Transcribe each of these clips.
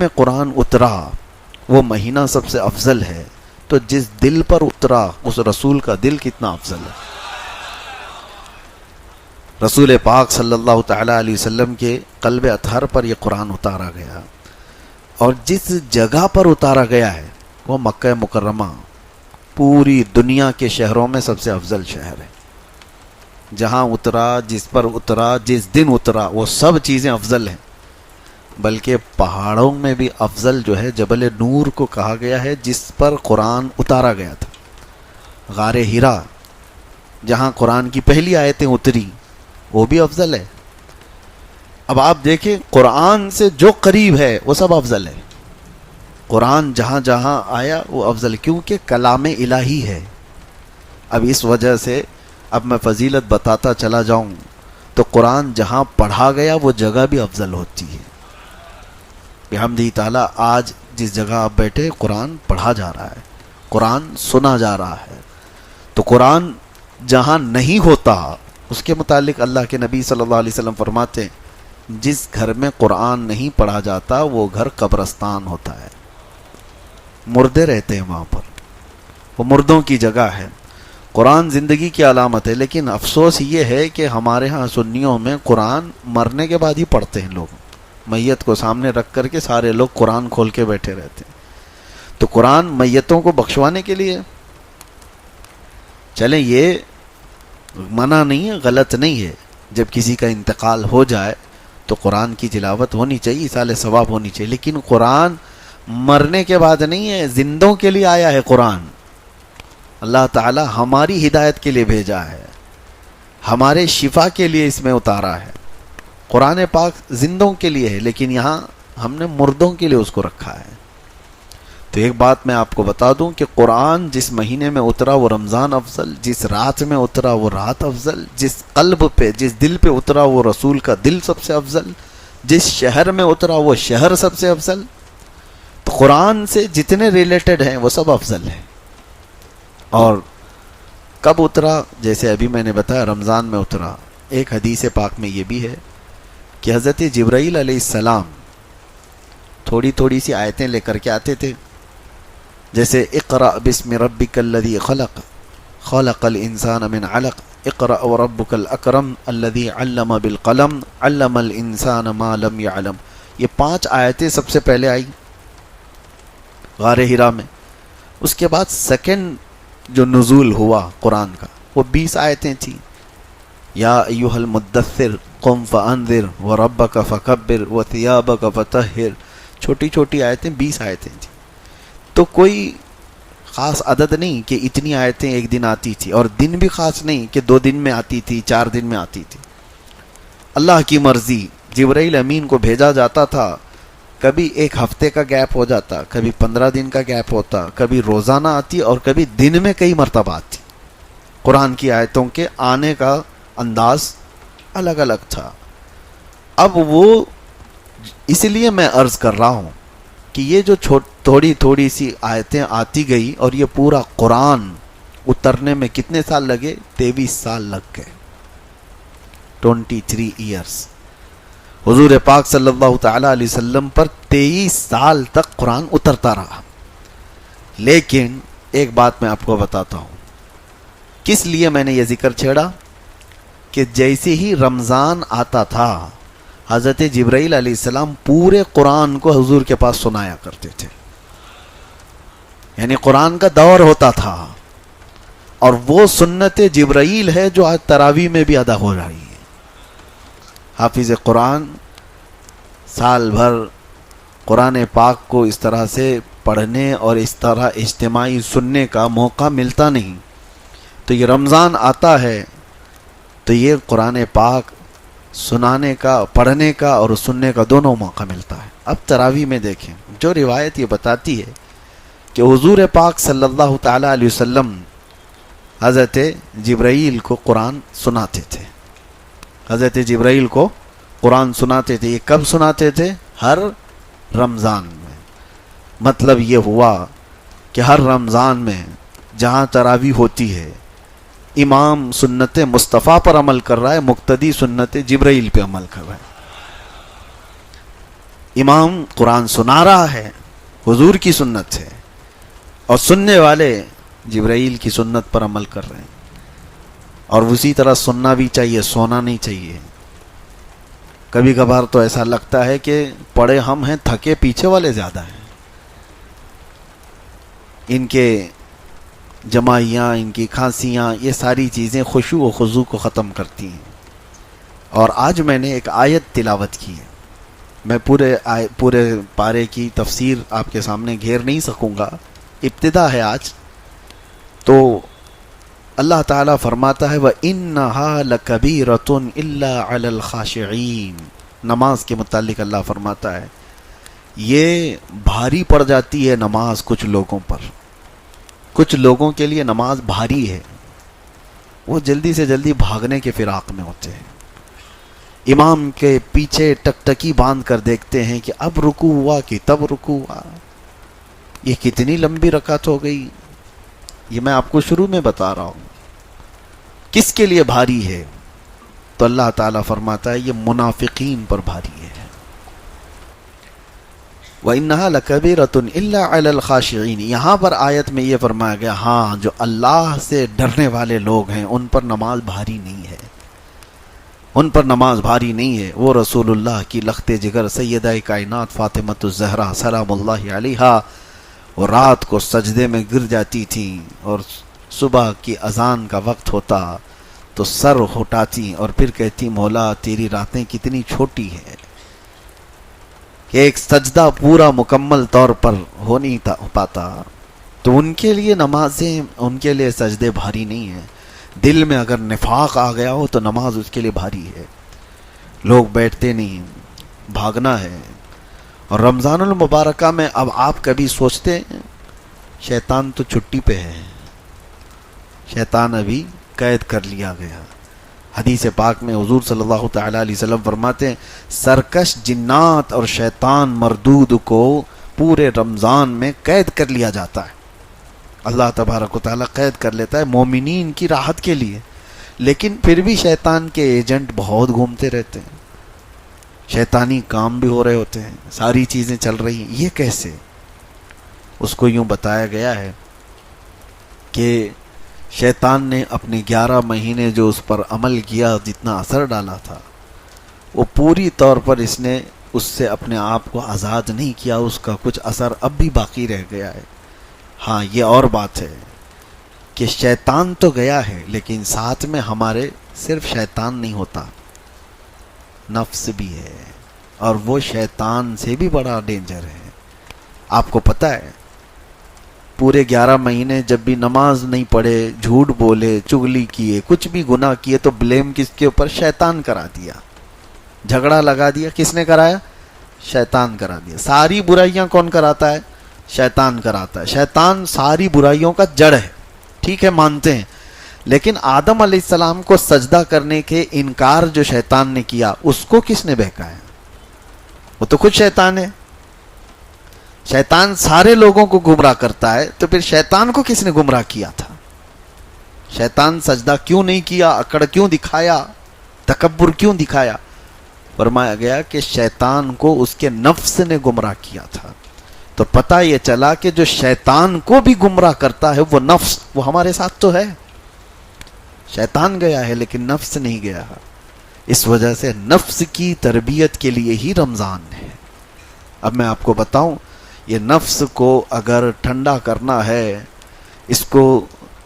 میں قرآن اترا وہ مہینہ سب سے افضل ہے، تو جس دل پر اترا اس رسول کا دل کتنا افضل ہے۔ رسول پاک صلی اللہ تعالیٰ علیہ وسلم کے قلب اطہر پر یہ قرآن اتارا گیا، اور جس جگہ پر اتارا گیا ہے وہ مکہ مکرمہ پوری دنیا کے شہروں میں سب سے افضل شہر ہے۔ جہاں اترا، جس پر اترا، جس دن اترا، وہ سب چیزیں افضل ہیں۔ بلکہ پہاڑوں میں بھی افضل جو ہے جبل نور کو کہا گیا ہے، جس پر قرآن اتارا گیا تھا۔ غار ہرا جہاں قرآن کی پہلی آیتیں اتری وہ بھی افضل ہے۔ اب آپ دیکھیں قرآن سے جو قریب ہے وہ سب افضل ہے۔ قرآن جہاں جہاں آیا وہ افضل، کیونکہ کلام الہی ہے۔ اب اس وجہ سے اب میں فضیلت بتاتا چلا جاؤں تو قرآن جہاں پڑھا گیا وہ جگہ بھی افضل ہوتی ہے۔ بحمدہ تعالیٰ آج جس جگہ آپ بیٹھے قرآن پڑھا جا رہا ہے، قرآن سنا جا رہا ہے، تو قرآن جہاں نہیں ہوتا اس کے متعلق اللہ کے نبی صلی اللہ علیہ وسلم فرماتے ہیں جس گھر میں قرآن نہیں پڑھا جاتا وہ گھر قبرستان ہوتا ہے، مردے رہتے ہیں وہاں پر، وہ مردوں کی جگہ ہے۔ قرآن زندگی کی علامت ہے، لیکن افسوس یہ ہے کہ ہمارے ہاں سنیوں میں قرآن مرنے کے بعد ہی پڑھتے ہیں لوگ، میت کو سامنے رکھ کر کے سارے لوگ قرآن کھول کے بیٹھے رہتے ہیں۔ تو قرآن میتوں کو بخشوانے کے لیے، چلیں یہ منع نہیں ہے، غلط نہیں ہے، جب کسی کا انتقال ہو جائے تو قرآن کی تلاوت ہونی چاہیے، ایصال ثواب ہونی چاہیے، لیکن قرآن مرنے کے بعد نہیں ہے، زندوں کے لیے آیا ہے قرآن۔ اللہ تعالی ہماری ہدایت کے لیے بھیجا ہے، ہمارے شفا کے لیے اس میں اتارا ہے۔ قرآن پاک زندوں کے لیے ہے، لیکن یہاں ہم نے مردوں کے لیے اس کو رکھا ہے۔ تو ایک بات میں آپ کو بتا دوں کہ قرآن جس مہینے میں اترا وہ رمضان افضل، جس رات میں اترا وہ رات افضل، جس قلب پہ جس دل پہ اترا وہ رسول کا دل سب سے افضل، جس شہر میں اترا وہ شہر سب سے افضل۔ تو قرآن سے جتنے ریلیٹڈ ہیں وہ سب افضل ہیں۔ اور کب اترا؟ جیسے ابھی میں نے بتایا رمضان میں اترا۔ ایک حدیث پاک میں یہ بھی ہے کہ حضرت جبرائیل علیہ السلام تھوڑی تھوڑی سی آیتیں لے کر کے آتے تھے، جیسے اقرأ بسم ربک الذی خلق خلق الانسان من علق اقرأ وربک الاکرم الذی علم بالقلم علم الانسان ما لم يعلم۔ یہ 5 آیتیں سب سے پہلے آئی غار ہرا میں۔ اس کے بعد سیکنڈ جو نزول ہوا قرآن کا وہ 20 آیتیں تھیں۔ یا ایھا المدثر قم فانذر وربک فکبر وثیابک فطہر، چھوٹی چھوٹی آیتیں 20 آیتیں تھیں۔ تو کوئی خاص عدد نہیں کہ اتنی آیتیں ایک دن آتی تھی، اور دن بھی خاص نہیں کہ 2 دن میں آتی تھی، 4 دن میں آتی تھی۔ اللہ کی مرضی، جبرائیل امین کو بھیجا جاتا تھا، کبھی 1 ہفتے کا گیپ ہو جاتا، کبھی 15 دن کا گیپ ہوتا، کبھی روزانہ آتی، اور کبھی دن میں کئی مرتبہ آتی۔ قرآن کی آیتوں کے آنے کا انداز الگ الگ تھا۔ اب وہ اس لیے میں عرض کر رہا ہوں کہ یہ جو تھوڑی تھوڑی سی آیتیں آتی گئی اور یہ پورا قرآن اترنے میں کتنے سال لگے؟ 23 سال لگ گئے، 23 ایئرس۔ حضور پاک صلی اللہ تعالیٰ علیہ وسلم پر 23 سال تک قرآن اترتا رہا۔ لیکن ایک بات میں آپ کو بتاتا ہوں، کس لیے میں نے یہ ذکر چھیڑا کہ جیسے ہی رمضان آتا تھا حضرت جبرائیل علیہ السلام پورے قرآن کو حضور کے پاس سنایا کرتے تھے، یعنی قرآن کا دور ہوتا تھا، اور وہ سنت جبرائیل ہے جو آج تراویح میں بھی ادا ہو رہی ہے۔ حافظ قرآن سال بھر قرآن پاک کو اس طرح سے پڑھنے اور اس طرح اجتماعی سننے کا موقع ملتا نہیں، تو یہ رمضان آتا ہے تو یہ قرآن پاک سنانے کا، پڑھنے کا اور سننے کا دونوں موقع ملتا ہے۔ اب تراویح میں دیکھیں، جو روایت یہ بتاتی ہے کہ حضور پاک صلی اللہ تعالیٰ علیہ وسلم حضرت جبرائیل کو قرآن سناتے تھے، حضرت جبرائیل کو قرآن سناتے تھے۔ یہ کب سناتے تھے؟ ہر رمضان میں۔ مطلب یہ ہوا کہ ہر رمضان میں جہاں تراویح ہوتی ہے امام سنت مصطفیٰ پر عمل کر رہا ہے، مقتدی سنت جبرائیل پہ عمل کر رہا ہے۔ امام قرآن سنا رہا ہے حضور کی سنت ہے، اور سننے والے جبرائیل کی سنت پر عمل کر رہے ہیں، اور اسی طرح سننا بھی چاہیے، سونا نہیں چاہیے۔ کبھی کبھار تو ایسا لگتا ہے کہ پڑھے ہم ہیں، تھکے پیچھے والے زیادہ ہیں۔ ان کے جمائیاں، ان کی کھانسیاں، یہ ساری چیزیں خشوع و خضوع کو ختم کرتی ہیں۔ اور آج میں نے ایک آیت تلاوت کی ہے، میں پورے پارے کی تفسیر آپ کے سامنے گھیر نہیں سکوں گا، ابتدا ہے آج۔ تو اللہ تعالیٰ فرماتا ہے وَإِنَّهَا لَكَبِيرَةٌ إِلَّا عَلَى الْخَاشِعِينَ، نماز کے متعلق اللہ فرماتا ہے یہ بھاری پڑ جاتی ہے نماز کچھ لوگوں پر، کچھ لوگوں کے لیے نماز بھاری ہے، وہ جلدی سے جلدی بھاگنے کے فراق میں ہوتے ہیں، امام کے پیچھے ٹکٹکی باندھ کر دیکھتے ہیں کہ اب رکوع ہوا کہ تب رکوع ہوا، یہ کتنی لمبی رکعت ہو گئی۔ یہ میں آپ کو شروع میں بتا رہا ہوں کس کے لیے بھاری ہے، تو اللہ تعالیٰ فرماتا ہے یہ منافقین پر بھاری ہے۔ وَإِنَّهَا لَكَبِيرَةٌ إِلَّا عَلَى الْخَاشِعِينَ، یہاں پر آیت میں یہ فرمایا گیا ہاں جو اللہ سے ڈرنے والے لوگ ہیں ان پر نماز بھاری نہیں ہے، ان پر نماز بھاری نہیں ہے۔ وہ رسول اللہ کی لخت جگر سیدہ کائنات فاطمۃ الزہرا سلام اللہ علیہا، وہ رات کو سجدے میں گر جاتی تھیں، اور صبح کی اذان کا وقت ہوتا تو سر اٹھاتی اور پھر کہتی مولا تیری راتیں کتنی چھوٹی ہیں کہ ایک سجدہ پورا مکمل طور پر ہو نہیں پاتا۔ تو ان کے لیے نمازیں، ان کے لیے سجدے بھاری نہیں ہیں۔ دل میں اگر نفاق آ گیا ہو تو نماز اس کے لیے بھاری ہے، لوگ بیٹھتے نہیں، بھاگنا ہے۔ اور رمضان المبارکہ میں اب آپ کبھی سوچتے ہیں شیطان تو چھٹی پہ ہے، شیطان ابھی قید کر لیا گیا۔ حدیث پاک میں حضور صلی اللہ تعالیٰ علیہ وسلم فرماتے ہیں سرکش جنات اور شیطان مردود کو پورے رمضان میں قید کر لیا جاتا ہے، اللہ تبارک و تعالیٰ قید کر لیتا ہے مومنین کی راحت کے لیے، لیکن پھر بھی شیطان کے ایجنٹ بہت گھومتے رہتے ہیں، شیطانی کام بھی ہو رہے ہوتے ہیں، ساری چیزیں چل رہی ہیں۔ یہ کیسے؟ اس کو یوں بتایا گیا ہے کہ شیطان نے اپنے 11 مہینے جو اس پر عمل کیا، جتنا اثر ڈالا تھا، وہ پوری طور پر اس نے اس سے اپنے آپ کو آزاد نہیں کیا، اس کا کچھ اثر اب بھی باقی رہ گیا ہے۔ ہاں یہ اور بات ہے کہ شیطان تو گیا ہے، لیکن ساتھ میں ہمارے صرف شیطان نہیں ہوتا، نفس بھی ہے، اور وہ شیطان سے بھی بڑا ڈینجر ہے۔ آپ کو پتہ ہے پورے 11 مہینے جب بھی نماز نہیں پڑھے، جھوٹ بولے، چغلی کیے، کچھ بھی گناہ کیے، تو بلیم کس کے اوپر؟ شیطان کرا دیا، جھگڑا لگا دیا۔ کس نے کرایا؟ شیطان کرا دیا۔ ساری برائیاں کون کراتا ہے؟ شیطان کراتا ہے۔ شیطان ساری برائیوں کا جڑ ہے، ٹھیک ہے مانتے ہیں، لیکن آدم علیہ السلام کو سجدہ کرنے کے انکار جو شیطان نے کیا، اس کو کس نے بہکایا؟ وہ تو خود شیطان ہے۔ شیطان سارے لوگوں کو گمراہ کرتا ہے، تو پھر شیطان کو کس نے گمراہ کیا تھا؟ شیطان سجدہ کیوں نہیں کیا؟ اکڑ کیوں دکھایا؟ تکبر کیوں دکھایا؟ فرمایا گیا کہ شیطان کو اس کے نفس نے گمراہ کیا تھا۔ تو پتہ یہ چلا کہ جو شیطان کو بھی گمراہ کرتا ہے وہ نفس، وہ ہمارے ساتھ تو ہے۔ شیطان گیا ہے لیکن نفس نہیں گیا۔ اس وجہ سے نفس کی تربیت کے لیے ہی رمضان ہے۔ اب میں آپ کو بتاؤں، یہ نفس کو اگر ٹھنڈا کرنا ہے، اس کو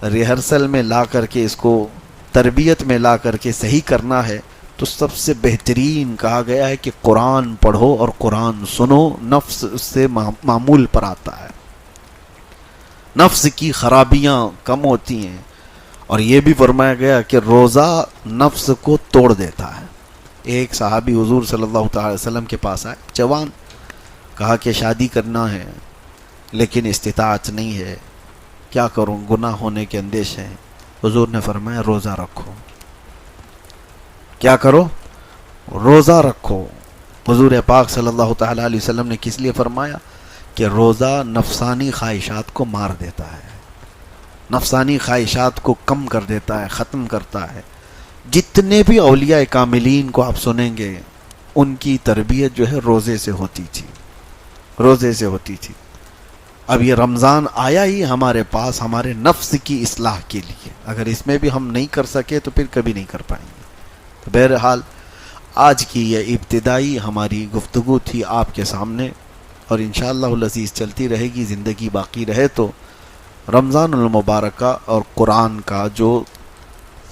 ریہرسل میں لا کر کے، اس کو تربیت میں لا کر کے صحیح کرنا ہے، تو سب سے بہترین کہا گیا ہے کہ قرآن پڑھو اور قرآن سنو، نفس اس سے معمول پر آتا ہے، نفس کی خرابیاں کم ہوتی ہیں۔ اور یہ بھی فرمایا گیا کہ روزہ نفس کو توڑ دیتا ہے۔ ایک صحابی حضور صلی اللہ تعالی وسلم کے پاس آئے، جوان، کہا کہ شادی کرنا ہے لیکن استطاعت نہیں ہے، کیا کروں، گناہ ہونے کے اندیشے ہیں۔ حضور نے فرمایا روزہ رکھو۔ کیا کرو؟ روزہ رکھو۔ حضور پاک صلی اللہ تعالی علیہ وسلم نے کس لیے فرمایا؟ کہ روزہ نفسانی خواہشات کو مار دیتا ہے، نفسانی خواہشات کو کم کر دیتا ہے، ختم کرتا ہے۔ جتنے بھی اولیاء کاملین کو آپ سنیں گے، ان کی تربیت جو ہے روزے سے ہوتی تھی، روزے سے ہوتی تھی۔ اب یہ رمضان آیا ہی ہمارے پاس ہمارے نفس کی اصلاح کے لیے، اگر اس میں بھی ہم نہیں کر سکے تو پھر کبھی نہیں کر پائیں گے۔ تو بہرحال آج کی یہ ابتدائی ہماری گفتگو تھی آپ کے سامنے، اور انشاءاللہ العزیز چلتی رہے گی، زندگی باقی رہے تو رمضان المبارکہ اور قرآن کا جو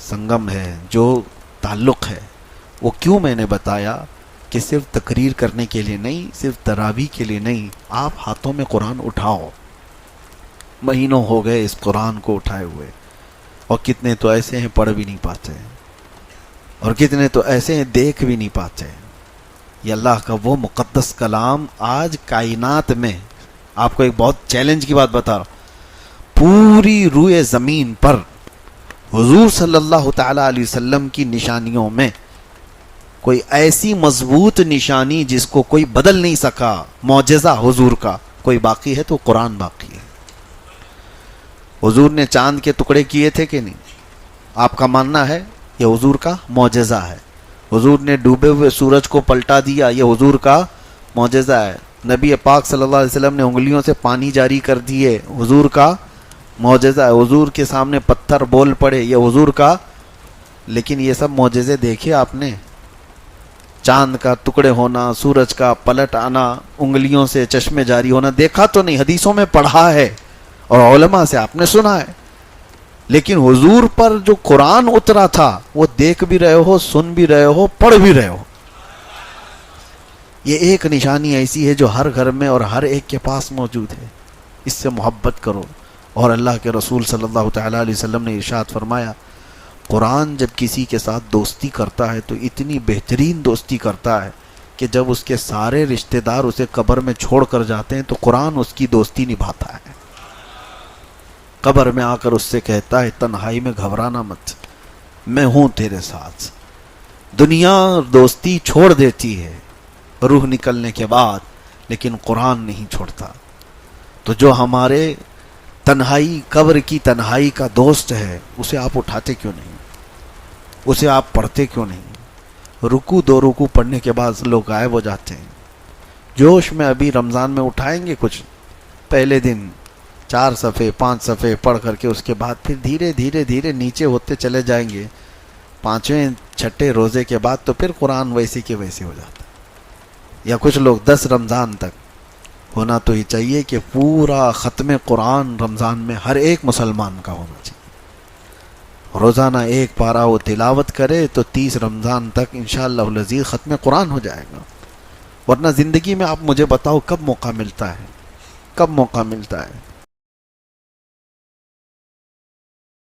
سنگم ہے، جو تعلق ہے، وہ کیوں میں نے بتایا کہ صرف تقریر کرنے کے لیے نہیں، صرف تراویح کے لیے نہیں، آپ ہاتھوں میں قرآن اٹھاؤ۔ مہینوں ہو گئے اس قرآن کو اٹھائے ہوئے، اور کتنے تو ایسے ہیں پڑھ بھی نہیں پاتے ہیں، اور کتنے تو ایسے ہیں دیکھ بھی نہیں پاتے ہیں۔ یہ اللہ کا وہ مقدس کلام آج کائنات میں، آپ کو ایک بہت چیلنج کی بات بتا رہا ہوں، پوری روئے زمین پر حضور صلی اللہ تعالی علیہ وسلم کی نشانیوں میں کوئی ایسی مضبوط نشانی جس کو کوئی بدل نہیں سکا، معجزہ حضور کا کوئی باقی ہے تو قرآن باقی ہے۔ حضور نے چاند کے ٹکڑے کیے تھے کہ نہیں؟ آپ کا ماننا ہے یہ حضور کا معجزہ ہے۔ حضور نے ڈوبے ہوئے سورج کو پلٹا دیا، یہ حضور کا معجزہ ہے۔ نبی پاک صلی اللہ علیہ وسلم نے انگلیوں سے پانی جاری کر دیے، حضور کا معجزہ ہے۔ حضور کے سامنے پتھر بول پڑے، یہ حضور کا۔ لیکن یہ سب معجزے دیکھے آپ نے؟ چاند کا ٹکڑے ہونا، سورج کا پلٹ آنا، انگلیوں سے چشمے جاری ہونا دیکھا تو نہیں، حدیثوں میں پڑھا ہے اور علماء سے آپ نے سنا ہے۔ لیکن حضور پر جو قرآن اترا تھا وہ دیکھ بھی رہے ہو، سن بھی رہے ہو، پڑھ بھی رہے ہو۔ یہ ایک نشانی ایسی ہے جو ہر گھر میں اور ہر ایک کے پاس موجود ہے۔ اس سے محبت کرو۔ اور اللہ کے رسول صلی اللہ تعالیٰ علیہ وسلم نے ارشاد فرمایا، قرآن جب کسی کے ساتھ دوستی کرتا ہے تو اتنی بہترین دوستی کرتا ہے کہ جب اس کے سارے رشتہ دار اسے قبر میں چھوڑ کر جاتے ہیں تو قرآن اس کی دوستی نبھاتا ہے۔ قبر میں آ کر اس سے کہتا ہے تنہائی میں گھبرانا مت، میں ہوں تیرے ساتھ۔ دنیا دوستی چھوڑ دیتی ہے روح نکلنے کے بعد، لیکن قرآن نہیں چھوڑتا۔ تو جو ہمارے تنہائی، قبر کی تنہائی کا دوست ہے، اسے آپ اٹھاتے کیوں نہیں؟ اسے آپ پڑھتے کیوں نہیں؟ رکوع دو رکوع پڑھنے کے بعد لوگ غائب ہو جاتے ہیں۔ جوش میں ابھی رمضان میں اٹھائیں گے کچھ، پہلے دن 4 صفحے 5 صفحے پڑھ کر کے اس کے بعد پھر دھیرے دھیرے دھیرے نیچے ہوتے چلے جائیں گے۔ 5ویں 6ٹھے روزے کے بعد تو پھر قرآن ویسے کے ویسے ہو جاتا ہے۔ یا کچھ لوگ 10 رمضان تک، ہونا تو ہی چاہیے کہ پورا ختم قرآن رمضان میں ہر ایک مسلمان کا ہونا چاہیے۔ روزانہ 1 پارہ وہ تلاوت کرے تو 30 رمضان تک انشاءاللہ العزیز ختم قرآن ہو جائے گا۔ ورنہ زندگی میں آپ مجھے بتاؤ کب موقع ملتا ہے، کب موقع ملتا ہے؟